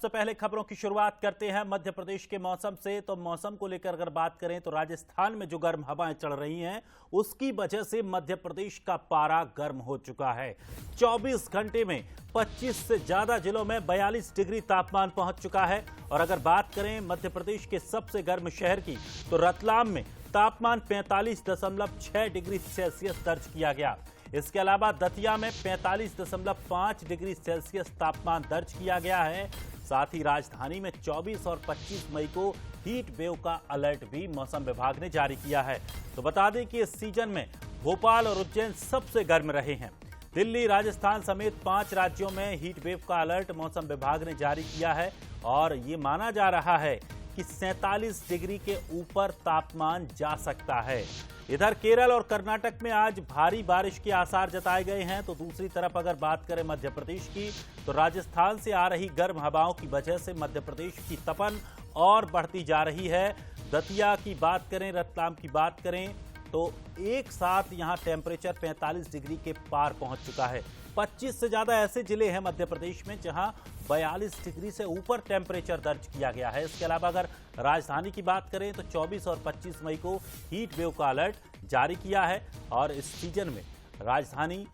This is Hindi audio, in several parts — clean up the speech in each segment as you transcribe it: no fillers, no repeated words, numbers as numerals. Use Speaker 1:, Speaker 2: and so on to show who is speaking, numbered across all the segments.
Speaker 1: सबसे पहले खबरों की शुरुआत करते हैं मध्य प्रदेश के मौसम से। तो मौसम को लेकर अगर बात करें तो राजस्थान में जो गर्म हवाएं चल रही हैं उसकी वजह से मध्य प्रदेश का पारा गर्म हो चुका है। 24 घंटे में 25 से ज्यादा जिलों में 42 डिग्री तापमान पहुंच चुका है। और अगर बात करें मध्य प्रदेश के सबसे गर्म शहर की तो रतलाम में तापमान 45.6 डिग्री सेल्सियस दर्ज किया गया। इसके अलावा दतिया में 45.5 डिग्री सेल्सियस तापमान दर्ज किया गया है। साथ ही राजधानी में 24 और 25 मई को हीट वेव का अलर्ट भी मौसम विभाग ने जारी किया है। तो बता दें कि इस सीजन में भोपाल और उज्जैन सबसे गर्म रहे हैं। दिल्ली, राजस्थान समेत 5 राज्यों में हीट वेव का अलर्ट मौसम विभाग ने जारी किया है और ये माना जा रहा है कि 47 डिग्री के ऊपर तापमान जा सकता है। इधर केरल और कर्नाटक में आज भारी बारिश के आसार जताए गए हैं। तो दूसरी तरफ अगर बात करें मध्य प्रदेश की तो राजस्थान से आ रही गर्म हवाओं की वजह से मध्य प्रदेश की तपन और बढ़ती जा रही है। दतिया की बात करें, रतलाम की बात करें तो एक साथ यहां टेम्परेचर 45 डिग्री के पार पहुंच चुका है। 25 से ज्यादा ऐसे जिले हैं मध्य प्रदेश में जहां 42 डिग्री से ऊपर टेम्परेचर दर्ज किया गया है। इसके अलावा अगर राजधानी की बात करें तो 24 और 25 मई को हीट वेव का अलर्ट जारी किया है और इस सीजन में राजधानी,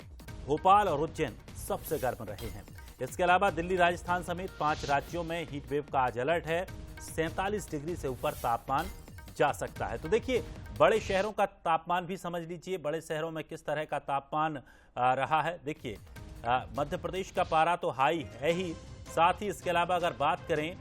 Speaker 1: भोपाल और उज्जैन सबसे गर्म रहे हैं। इसके अलावा दिल्ली, राजस्थान समेत 5 राज्यों में हीट वेव का आज अलर्ट है। 47 डिग्री से ऊपर तापमान जा सकता है। तो देखिए, बड़े शहरों का तापमान भी समझ लीजिए, बड़े शहरों में किस तरह का तापमान रहा है। देखिए, मध्य प्रदेश का पारा तो हाई है ही, साथ ही इसके अलावा अगर बात करें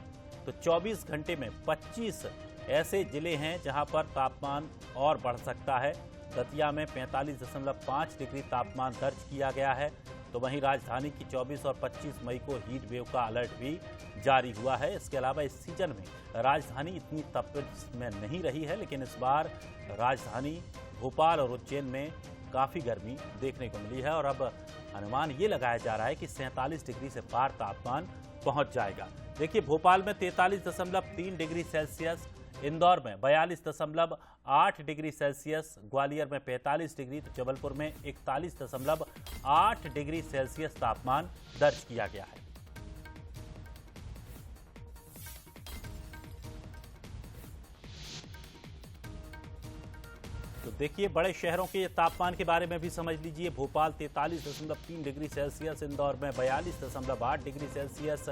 Speaker 1: तो 24 घंटे में 25 ऐसे जिले हैं जहां पर तापमान और बढ़ सकता है। दतिया में 45.5 डिग्री तापमान दर्ज किया गया है। तो वहीं राजधानी की 24 और 25 मई को हीट वेव का अलर्ट भी जारी हुआ है। इसके अलावा इस सीजन में राजधानी इतनी तपिश में नहीं रही है, लेकिन इस बार राजधानी, भोपाल और उज्जैन में काफ़ी गर्मी देखने को मिली है और अब अनुमान ये लगाया जा रहा है कि 47 डिग्री से पार तापमान पहुंच जाएगा। देखिए, भोपाल में 43.3 डिग्री सेल्सियस, इंदौर में 42.8 डिग्री सेल्सियस, ग्वालियर में 45 डिग्री, तो जबलपुर में 41.8 डिग्री सेल्सियस तापमान दर्ज किया गया है। तो देखिए, बड़े शहरों के तापमान के बारे में भी समझ लीजिए। भोपाल 43.3 डिग्री सेल्सियस, इंदौर में 42.8 डिग्री सेल्सियस,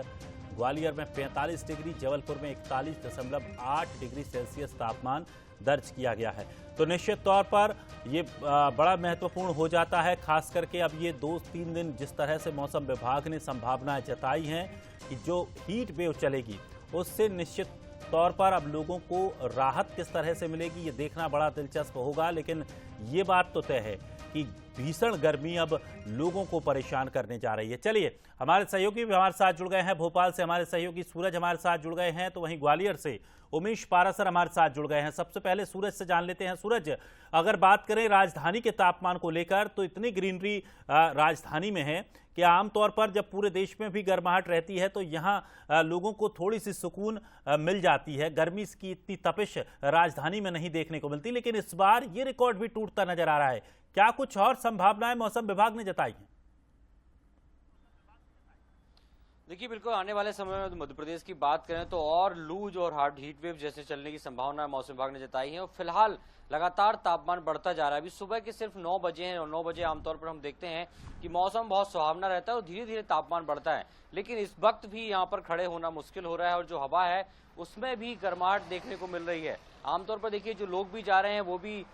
Speaker 1: ग्वालियर में 45 डिग्री, जबलपुर में 41.8 डिग्री सेल्सियस तापमान दर्ज किया गया है। तो निश्चित तौर पर ये बड़ा महत्वपूर्ण हो जाता है, खास करके अब ये 2-3 दिन जिस तरह से मौसम विभाग ने संभावनाएं जताई हैं कि जो हीट वेव चलेगी उससे निश्चित तौर पर अब लोगों को राहत किस तरह से मिलेगी ये देखना बड़ा दिलचस्प होगा। लेकिन ये बात तो तय है कि भीषण गर्मी अब लोगों को परेशान करने जा रही है। चलिए, हमारे सहयोगी भी हमारे साथ जुड़ गए हैं। भोपाल से हमारे सहयोगी सूरज हमारे साथ जुड़ गए हैं, तो वहीं ग्वालियर से उमेश पारासर हमारे साथ जुड़ गए हैं। सबसे पहले सूरज से जान लेते हैं। सूरज, अगर बात करें राजधानी के तापमान को लेकर तो इतनी ग्रीनरी राजधानी में है कि आमतौर पर जब पूरे देश में भी गर्माहट रहती है तो यहाँ लोगों को थोड़ी सी सुकून मिल जाती है। गर्मी की इतनी तपिश राजधानी में नहीं देखने को मिलती, लेकिन इस बार ये रिकॉर्ड भी टूटता नजर आ रहा है। क्या कुछ और संभावनाएं मौसम विभाग ने जताई हैं?
Speaker 2: देखिए, बिल्कुल आने वाले समय में मध्य प्रदेश की बात करें तो और लूज और हार्ड हीट वेव जैसे चलने की संभावना मौसम विभाग ने जताई है। और फिलहाल लगातार तापमान बढ़ता जा रहा है। अभी सुबह के सिर्फ 9 बजे हैं और 9 बजे आमतौर पर हम देखते हैं कि मौसम बहुत सुहावना रहता है और धीरे धीरे तापमान बढ़ता है। लेकिन इस वक्त भी यहाँ पर खड़े होना मुश्किल हो रहा है और जो हवा है उसमें भी गर्माहट देखने को मिल रही है। आमतौर पर देखिए, जो लोग भी जा रहे हैं वो भी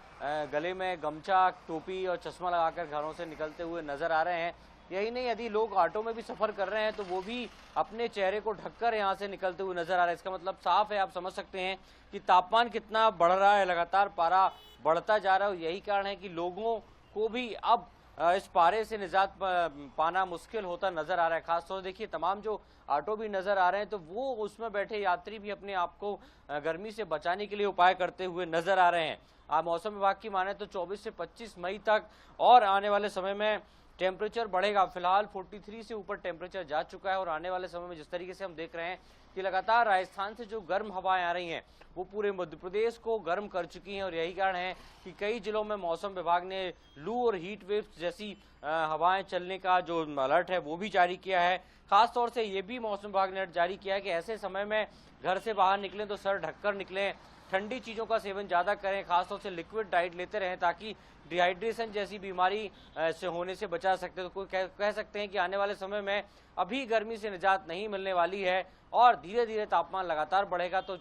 Speaker 2: गले में गमछा, टोपी और चश्मा लगाकर घरों से निकलते हुए नजर आ रहे हैं। यही नहीं, यदि लोग ऑटो में भी सफर कर रहे हैं तो वो भी अपने चेहरे को ढककर यहाँ से निकलते हुए नजर आ रहा है। इसका मतलब साफ है, आप समझ सकते हैं कि तापमान कितना बढ़ रहा है, लगातार पारा बढ़ता जा रहा है। और यही कारण है कि लोगों को भी अब इस पारे से निजात पाना मुश्किल होता नजर आ रहा है। खासतौर से देखिए, तमाम जो ऑटो भी नजर आ रहे हैं तो वो उसमें बैठे यात्री भी अपने आप को गर्मी से बचाने के लिए उपाय करते हुए नजर आ रहे हैं। आप मौसम विभाग की माने तो 24 से 25 मई तक और आने वाले समय में टेम्परेचर बढ़ेगा। फिलहाल 43 से ऊपर टेम्परेचर जा चुका है और आने वाले समय में जिस तरीके से हम देख रहे हैं कि लगातार राजस्थान से जो गर्म हवाएं आ रही हैं वो पूरे मध्य प्रदेश को गर्म कर चुकी हैं। और यही कारण है कि कई जिलों में मौसम विभाग ने लू और हीट वेव जैसी हवाएं चलने का जो अलर्ट है वो भी जारी किया है। खास तौर से ये भी मौसम विभाग ने अलर्ट जारी किया है कि ऐसे समय में घर से बाहर निकलें तो सर ढककर निकलें, ठंडी चीज़ों का सेवन ज़्यादा करें, खासतौर से लिक्विड डाइट लेते रहें ताकि डिहाइड्रेशन जैसी बीमारी से होने से बचा सकते हैं। तो कोई कह सकते हैं कि आने वाले समय में अभी गर्मी से निजात नहीं मिलने वाली है और धीरे धीरे तापमान लगातार बढ़ेगा। तो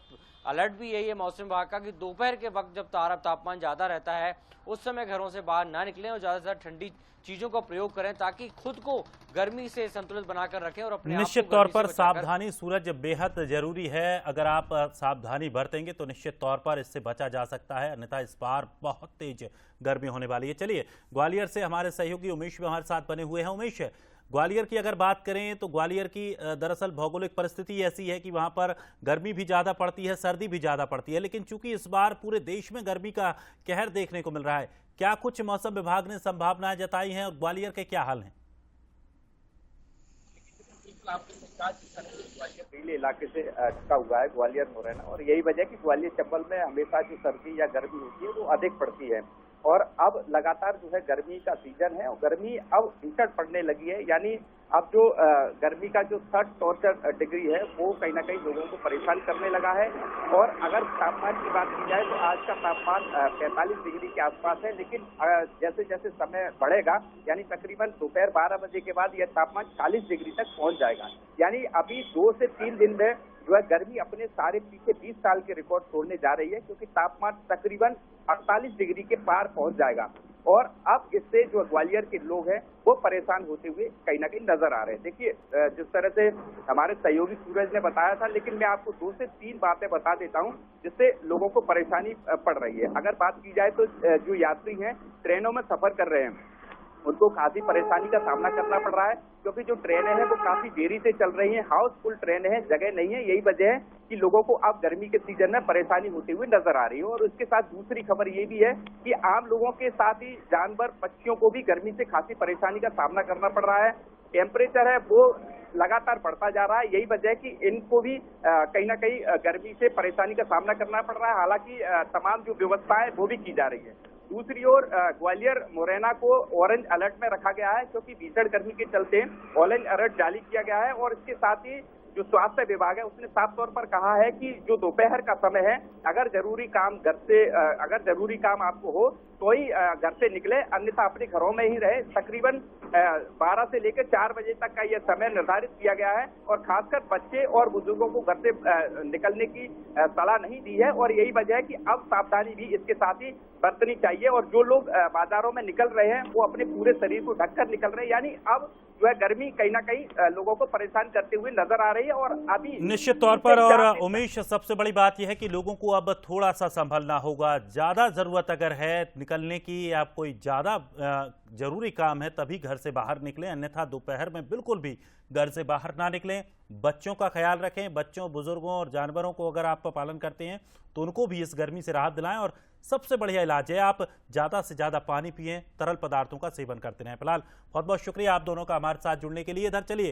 Speaker 2: अलर्ट भी यही है मौसम विभाग का कि दोपहर के वक्त जब तापमान ज़्यादा रहता है उस समय घरों से बाहर ना निकलें और ज़्यादा से ज़्यादा ठंडी चीज़ों का प्रयोग करें ताकि खुद को गर्मी से संतुलित बनाकर रखें और अपने
Speaker 1: निश्चित तौर पर सावधानी सूरज बेहद जरूरी है। अगर आप सावधानी बरतेंगे तो निश्चित तौर पर इससे बचा जा सकता है, अन्यथा इस बार बहुत तेज गर्मी होने वाली है। चलिए, ग्वालियर से हमारे सहयोगी उमेश भी हमारे साथ बने हुए हैं। उमेश, ग्वालियर की अगर बात करें तो ग्वालियर की दरअसल भौगोलिक परिस्थिति ऐसी है कि वहां पर गर्मी भी ज्यादा पड़ती है, सर्दी भी ज्यादा पड़ती है, लेकिन चूंकि इस बार पूरे देश में गर्मी का कहर देखने को मिल रहा है, क्या कुछ मौसम विभाग ने संभावनाएं जताई हैं और ग्वालियर के क्या हाल हैं?
Speaker 3: ग्वालियर नीले इलाके से ढका हुआ है, ग्वालियर मुरैना, और यही वजह है कि ग्वालियर चंबल में हमेशा जो सर्दी या गर्मी होती है वो अधिक पड़ती है। और अब लगातार जो है गर्मी का सीजन है और गर्मी अब भीषण पड़ने लगी है। यानी अब जो गर्मी का जो 64 डिग्री है वो कहीं ना कहीं लोगों को परेशान करने लगा है। और अगर तापमान की बात की जाए तो आज का तापमान 45 डिग्री के आसपास है, लेकिन जैसे जैसे समय बढ़ेगा यानी तकरीबन दोपहर 12 बजे के बाद यह तापमान 40 डिग्री तक पहुंच जाएगा। यानी अभी 2 से 3 दिन में जो है गर्मी अपने सारे पीछे 20 साल के रिकॉर्ड तोड़ने जा रही है, क्योंकि तापमान तकरीबन 48 डिग्री के पार पहुंच जाएगा। और अब इससे जो ग्वालियर के लोग हैं वो परेशान होते हुए कहीं ना कहीं नजर आ रहे हैं। देखिए, जिस तरह से हमारे सहयोगी सूरज ने बताया था, लेकिन मैं आपको 2 से 3 बातें बता देता हूं जिससे लोगों को परेशानी पड़ रही है। अगर बात की जाए तो जो यात्री हैं ट्रेनों में सफर कर रहे हैं उनको काफी परेशानी का सामना करना पड़ रहा है, क्योंकि जो ट्रेनें हैं वो काफी देरी से चल रही हैं, हाउसफुल ट्रेनें हैं, जगह नहीं है। यही वजह है कि लोगों को अब गर्मी के सीजन में परेशानी होती हुई नजर आ रही है। और उसके साथ दूसरी खबर ये भी है कि आम लोगों के साथ ही जानवर पक्षियों को भी गर्मी से खासी परेशानी का सामना करना पड़ रहा है। टेम्परेचर है वो लगातार बढ़ता जा रहा है। यही वजह है कि इनको भी कहीं ना कहीं गर्मी से परेशानी का सामना करना पड़ रहा है। हालांकि तमाम जो व्यवस्था है वो भी की जा रही है। दूसरी ओर ग्वालियर मुरैना को ऑरेंज अलर्ट में रखा गया है, क्योंकि भीषण गर्मी के चलते ऑरेंज अलर्ट जारी किया गया है। और इसके साथ ही जो स्वास्थ्य विभाग है उसने साफ तौर पर कहा है कि जो दोपहर का समय है, अगर जरूरी काम आपको हो तो ही घर से निकले, अन्यथा अपने घरों में ही रहे। तकरीबन 12 से लेकर 4 बजे तक का यह समय निर्धारित किया गया है और खासकर बच्चे और बुजुर्गों को घर से निकलने की सलाह नहीं दी है। और यही वजह है कि अब सावधानी भी इसके साथ ही बरतनी चाहिए। और जो लोग बाजारों में निकल रहे हैं वो अपने पूरे शरीर को ढककर निकल रहे हैं। यानी अब जो है गर्मी कहीं ना कहीं लोगों को परेशान करते हुए नजर आ रही है। और अभी
Speaker 1: निश्चित तौर पर, और उमेश, सबसे बड़ी बात यह है कि लोगों को अब थोड़ा सा संभलना होगा। ज्यादा जरूरत अगर है निकलने की या कोई ज्यादा जरूरी काम है तभी घर से बाहर निकलें, अन्यथा दोपहर में बिल्कुल भी घर से बाहर ना निकलें। बच्चों का ख्याल रखें, बच्चों, बुजुर्गों और जानवरों को अगर आप पालन करते हैं तो उनको भी इस गर्मी से राहत दिलाएं। और सबसे बढ़िया इलाज है आप ज्यादा से ज्यादा पानी पिएं, तरल पदार्थों का सेवन करते रहें। फिलहाल बहुत बहुत शुक्रिया आप दोनों का हमारे साथ जुड़ने के लिए। इधर चलिए